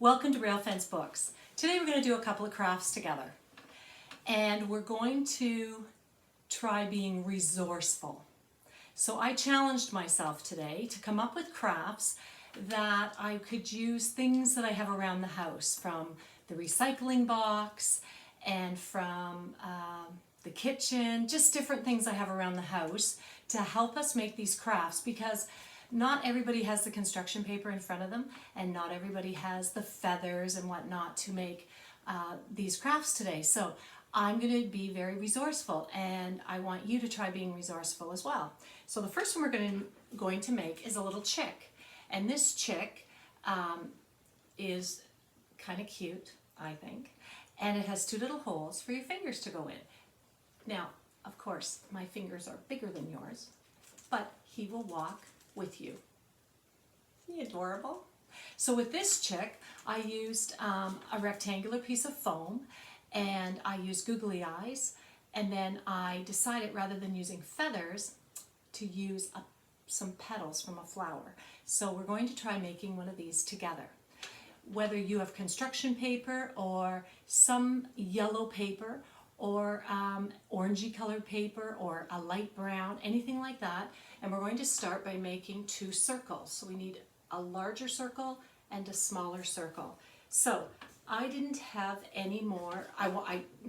Welcome to Rail Fence Books. Today we're going to do a couple of crafts together. And we're going to try being resourceful. So I challenged myself today to come up with crafts that I could use things that I have around the house, from the recycling box and from the kitchen, just different things I have around the house to help us make these crafts, because not everybody has the construction paper in front of them, and not everybody has the feathers and whatnot to make these crafts today. So I'm going to be very resourceful, and I want you to try being resourceful as well. So the first one we're going to make is a little chick, and this chick is kind of cute, I think, and it has two little holes for your fingers to go in. Now, of course, my fingers are bigger than yours, but he will walk with you. Isn't he adorable? So with this chick, I used a rectangular piece of foam, and I used googly eyes, and then I decided, rather than using feathers, to use some petals from a flower. So we're going to try making one of these together. Whether you have construction paper or some yellow paper or orangey colored paper or a light brown, anything like that. And we're going to start by making two circles. So we need a larger circle and a smaller circle. So I didn't have any more. I'm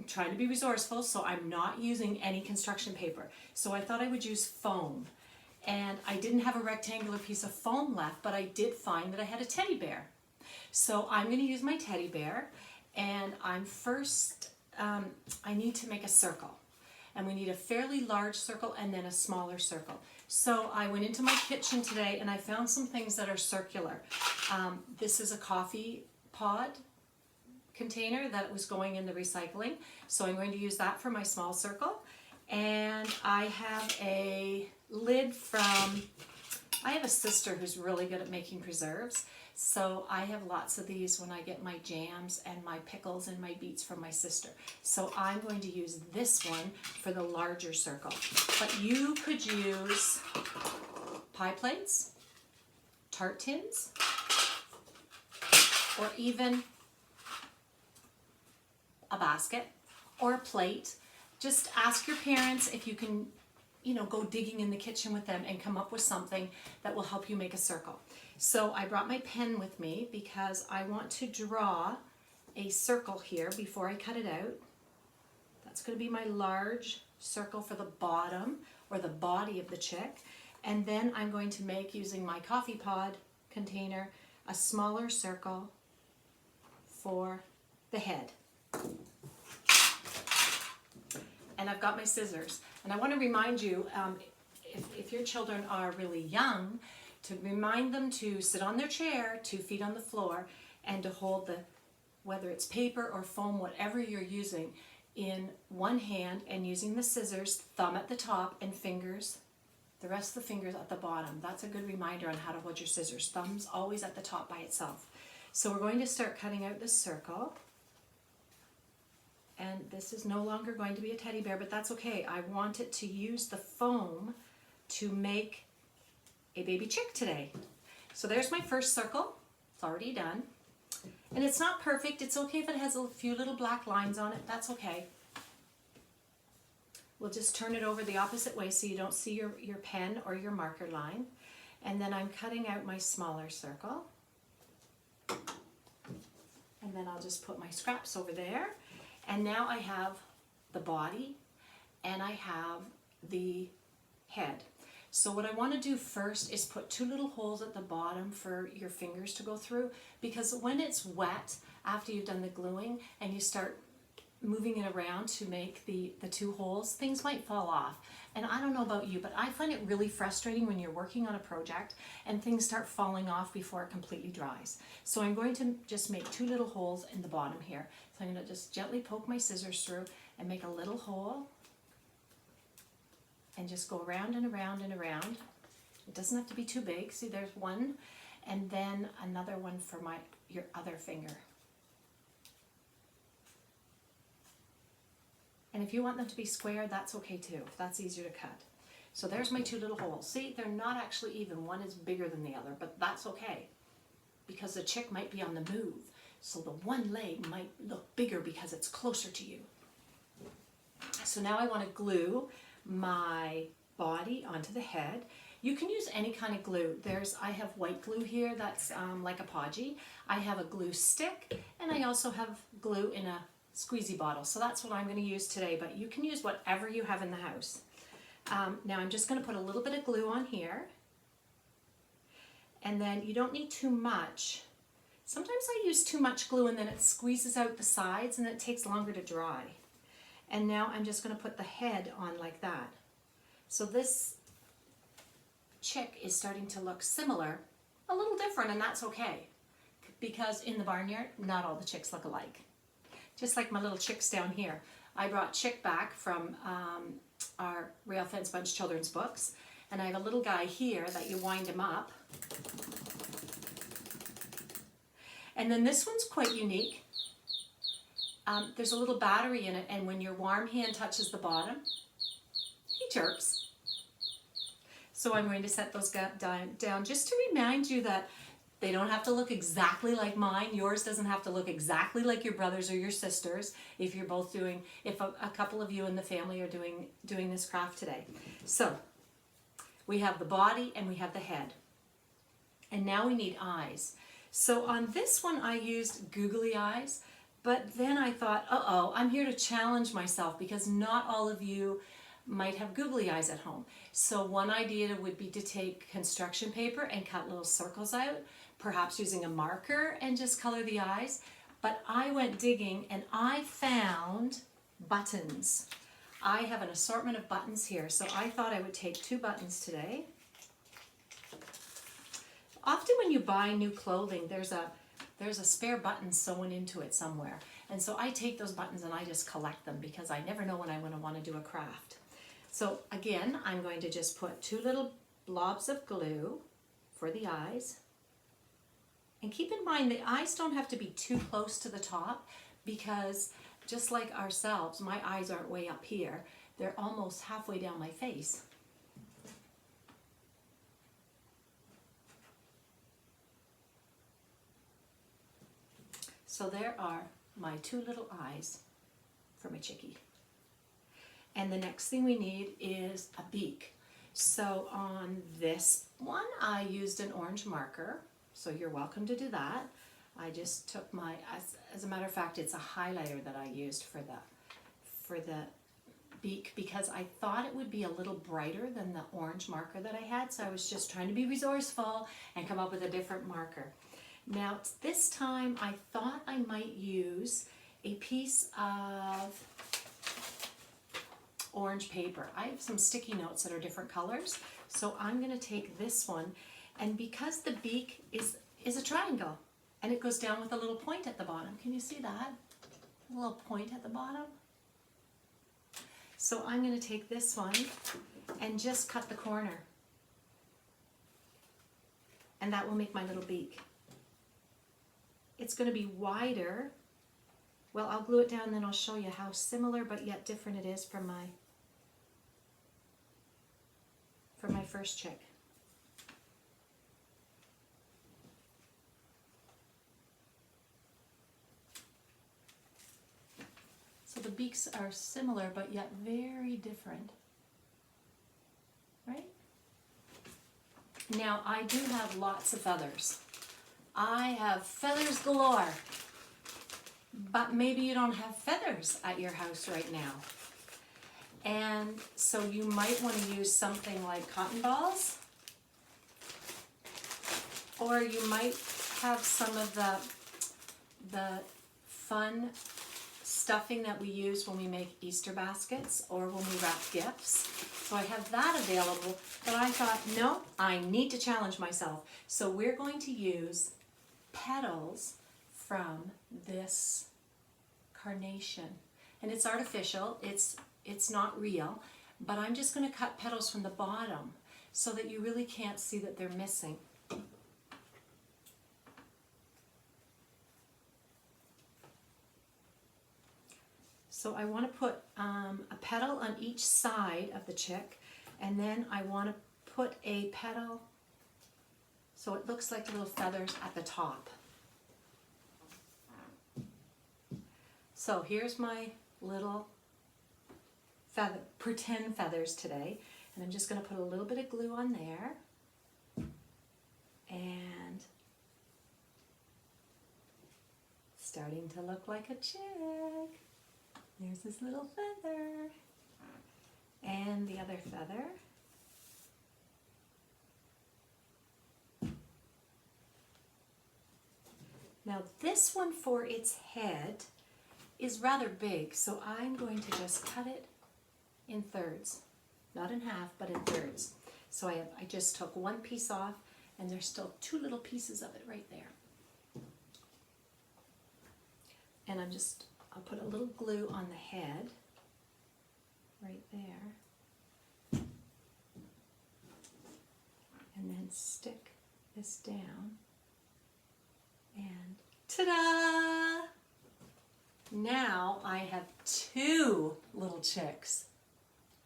trying to be resourceful, so I'm not using any construction paper. So I thought I would use foam. And I didn't have a rectangular piece of foam left, but I did find that I had a teddy bear. So I'm going to use my teddy bear, and I need to make a circle. And we need a fairly large circle and then a smaller circle. So I went into my kitchen today and I found some things that are circular. This is a coffee pod container that was going in the recycling. So I'm going to use that for my small circle. And I have a lid I have a sister who's really good at making preserves. So I have lots of these when I get my jams and my pickles and my beets from my sister. So I'm going to use this one for the larger circle. But you could use pie plates, tart tins, or even a basket or a plate. Just ask your parents if you can, go digging in the kitchen with them and come up with something that will help you make a circle. So I brought my pen with me because I want to draw a circle here before I cut it out. That's going to be my large circle for the bottom or the body of the chick. And then I'm going to make, using my coffee pod container, a smaller circle for the head. And I've got my scissors. And I want to remind you, if your children are really young, to remind them to sit on their chair, 2 feet on the floor, and to hold whether it's paper or foam, whatever you're using, in one hand, and using the scissors, thumb at the top and the rest of the fingers at the bottom. That's a good reminder on how to hold your scissors. Thumb's always at the top by itself. So we're going to start cutting out this circle. And this is no longer going to be a teddy bear, but that's okay. I wanted to use the foam to make a baby chick today. So there's my first circle. It's already done. And it's not perfect. It's okay if it has a few little black lines on it. That's okay. We'll just turn it over the opposite way so you don't see your pen or your marker line. And then I'm cutting out my smaller circle. And then I'll just put my scraps over there. And now I have the body and I have the head. So what I want to do first is put 2 little holes at the bottom for your fingers to go through, because when it's wet, after you've done the gluing and you start moving it around to make the 2 holes, things might fall off. And I don't know about you, but I find it really frustrating when you're working on a project and things start falling off before it completely dries. So I'm going to just make 2 little holes in the bottom here. So I'm going to just gently poke my scissors through and make a little hole and just go around and around and around. It doesn't have to be too big. See, there's one, and then another one for your other finger. And if you want them to be square, that's okay too. That's easier to cut. So there's my 2 little holes. See, they're not actually even. One is bigger than the other, but that's okay, because the chick might be on the move. So the one leg might look bigger because it's closer to you. So now I want to glue my body onto the head. You can use any kind of glue. I have white glue here that's like a podgy. I have a glue stick, and I also have glue in a squeezy bottle. So that's what I'm going to use today, but you can use whatever you have in the house. Now I'm just going to put a little bit of glue on here, and then you don't need too much. Sometimes I use too much glue and then it squeezes out the sides and it takes longer to dry. And now I'm just going to put the head on like that. So this chick is starting to look similar, a little different, and that's okay. Because in the barnyard, not all the chicks look alike. Just like my little chicks down here. I brought Chick back from our Rail Fence Bunch children's books. And I have a little guy here that you wind him up. And then this one's quite unique. There's a little battery in it, and when your warm hand touches the bottom, he chirps. So I'm going to set those down just to remind you that they don't have to look exactly like mine. Yours doesn't have to look exactly like your brothers or your sisters if you're both doing, if a couple of you in the family are doing this craft today. So we have the body and we have the head. And now we need eyes. So on this one I used googly eyes, but then I thought, I'm here to challenge myself because not all of you might have googly eyes at home. So one idea would be to take construction paper and cut little circles out, perhaps using a marker, and just color the eyes. But I went digging and I found buttons. I have an assortment of buttons here, so I thought I would take 2 buttons today. Often when you buy new clothing, there's a spare button sewn into it somewhere. And so I take those buttons and I just collect them because I never know when I'm going to want to do a craft. So again, I'm going to just put 2 little blobs of glue for the eyes. And keep in mind the eyes don't have to be too close to the top because just like ourselves, my eyes aren't way up here. They're almost halfway down my face. So there are my 2 little eyes for my chickie. And the next thing we need is a beak. So on this one, I used an orange marker. So you're welcome to do that. I just took my, as a matter of fact, it's a highlighter that I used for the beak because I thought it would be a little brighter than the orange marker that I had. So I was just trying to be resourceful and come up with a different marker. Now this time I thought I might use a piece of orange paper. I have some sticky notes that are different colors, so I'm going to take this one, and because the beak is a triangle and it goes down with a little point at the bottom. Can you see that? A little point at the bottom. So I'm going to take this one and just cut the corner, and that will make my little beak. It's going to be wider. Well, I'll glue it down and then I'll show you how similar but yet different it is from my first chick. So the beaks are similar but yet very different, right? Now I do have lots of feathers. I have feathers galore, but maybe you don't have feathers at your house right now. And so you might want to use something like cotton balls, or you might have some of the fun stuffing that we use when we make Easter baskets or when we wrap gifts. So I have that available, but I thought, no, I need to challenge myself. So we're going to use petals from this carnation, and it's artificial, it's not real, but I'm just going to cut petals from the bottom so that you really can't see that they're missing. So I want to put a petal on each side of the chick, and then I want to put a petal so it looks like little feathers at the top. So here's my little pretend feathers today, and I'm just going to put a little bit of glue on there, and starting to look like a chick. There's this little feather, and the other feather. Now this one for its head is rather big, so I'm going to just cut it in thirds. Not in half, but in thirds. So I just took one piece off, and there's still two little pieces of it right there. And I'll put a little glue on the head, right there. And then stick this down. And ta-da! Now I have two little chicks,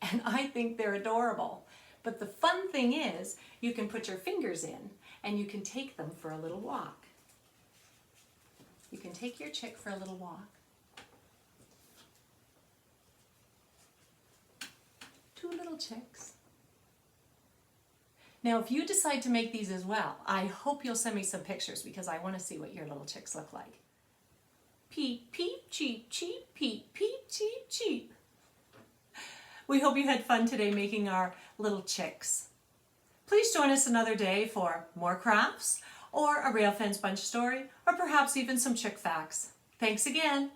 and I think they're adorable. But the fun thing is, you can put your fingers in and you can take them for a little walk. You can take your chick for a little walk. Two little chicks. Now, if you decide to make these as well, I hope you'll send me some pictures because I want to see what your little chicks look like. Peep, peep, cheep, cheep, peep, peep, cheep, cheep. We hope you had fun today making our little chicks. Please join us another day for more crafts, or a rail fence bunch story, or perhaps even some chick facts. Thanks again.